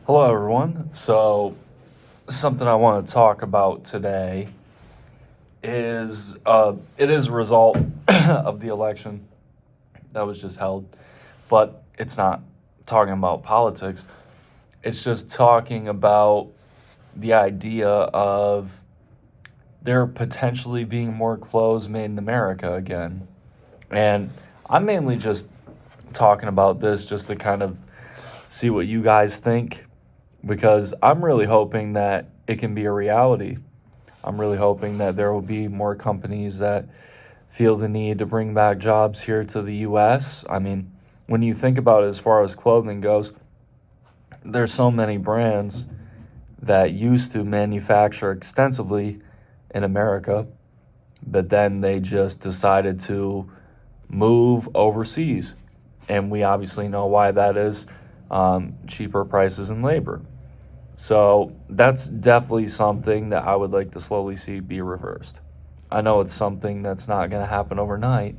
Hello, everyone. So, something I want to talk about today is it is a result of the election that was just held, but it's not talking about politics. It's just talking about the idea of there potentially being more clothes made in America again. And I'm mainly just talking about this just to kind of see what you guys think because I'm really hoping that it can be a reality. I'm really hoping that there will be more companies that feel the need to bring back jobs here to the U.S. I mean, when you think about it as far as clothing goes, there's so many brands that used to manufacture extensively in America, but then they just decided to move overseas. And we obviously know why that is, cheaper prices and labor. So that's definitely something that I would like to slowly see be reversed. I know it's something that's not going to happen overnight,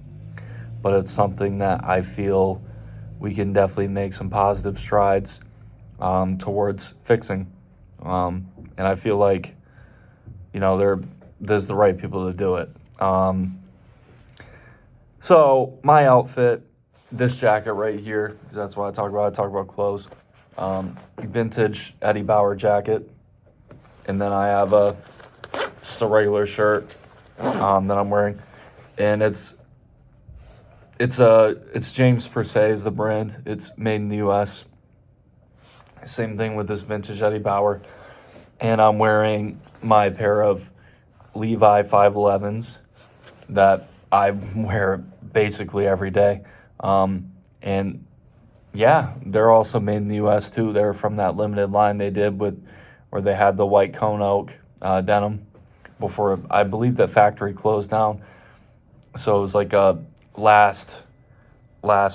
but it's something that I feel we can definitely make some positive strides towards fixing. And I feel like, there's the right people to do it. So my outfit, this jacket right here, that's what I talk about. I talk about clothes. Vintage Eddie Bauer jacket, and then I have just a regular shirt that I'm wearing, and it's James Per Se is the brand. It's made in the U.S. Same thing with this vintage Eddie Bauer, and I'm wearing my pair of Levi 511s that I wear basically every day, and yeah, they're also made in the U.S. too. They're from that limited line they did where they had the white cone oak denim before I believe that factory closed down. So it was like a last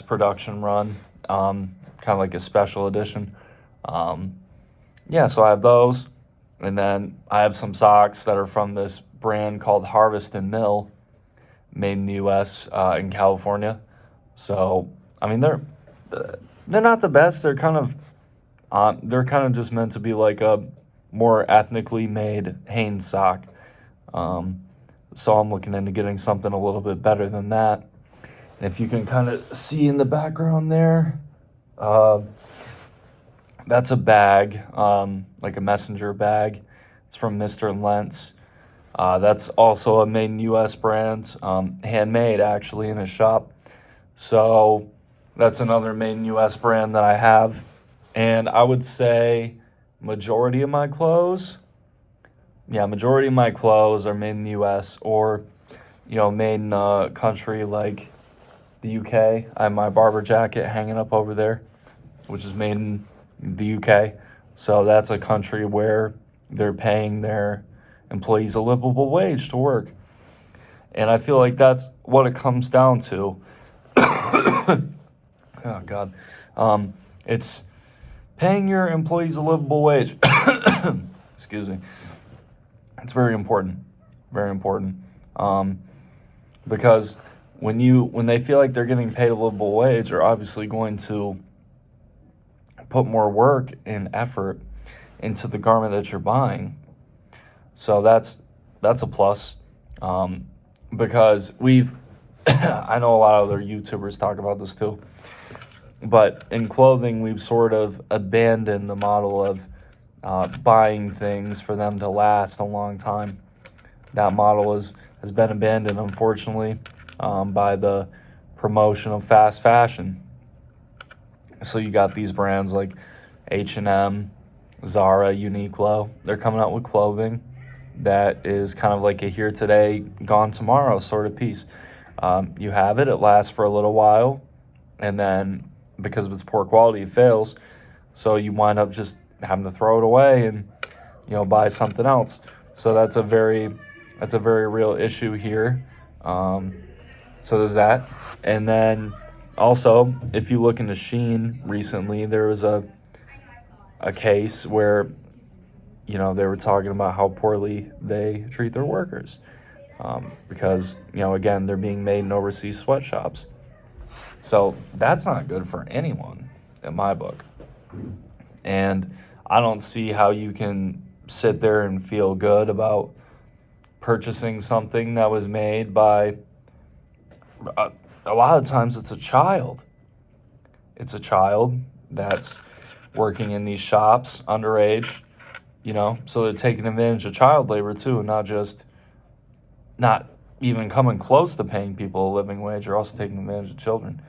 production run, kind of like a special edition. Yeah, so I have those, and then I have some socks that are from this brand called Harvest and Mill, made in the U.S. In California. So I mean they're not the best. They're kind of just meant to be like a more ethnically made Hanes sock. So I'm looking into getting something a little bit better than that. And if you can kind of see in the background there, that's a bag, like a messenger bag. It's from Mr. Lentz. That's also a made in U.S. brand, handmade actually in a shop. So that's another made in U.S. brand that I have. And I would say majority of my clothes are made in the U.S. or, made in a country like the U.K. I have my Barber jacket hanging up over there, which is made in the U.K. So that's a country where they're paying their employees a livable wage to work. And I feel like that's what it comes down to. Oh, God. It's paying your employees a livable wage. Excuse me. It's very important. Very important. Because when they feel like they're getting paid a livable wage, they're obviously going to put more work and effort into the garment that you're buying. So that's a plus. Because I know a lot of other YouTubers talk about this too. But in clothing, we've sort of abandoned the model of buying things for them to last a long time. That model has been abandoned, unfortunately, by the promotion of fast fashion. So you got these brands like H&M, Zara, Uniqlo. They're coming out with clothing that is kind of like a here today, gone tomorrow sort of piece. You have it lasts for a little while, and then because of its poor quality, it fails. So you wind up just having to throw it away and, buy something else. So that's a very real issue here. So there's that. And then also, if you look into Shein recently, there was a case where, they were talking about how poorly they treat their workers. Because, again, they're being made in overseas sweatshops. So that's not good for anyone in my book. And I don't see how you can sit there and feel good about purchasing something that was made by a lot of times it's a child. It's a child that's working in these shops, underage, so they're taking advantage of child labor too, not even coming close to paying people a living wage. You're also taking advantage of children.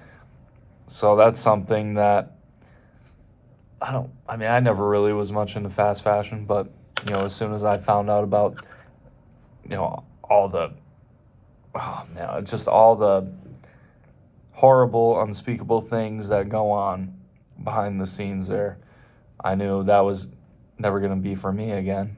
So that's something that I never really was much into fast fashion, but, as soon as I found out about, all the, oh man, just all the horrible, unspeakable things that go on behind the scenes there, I knew that was never going to be for me again.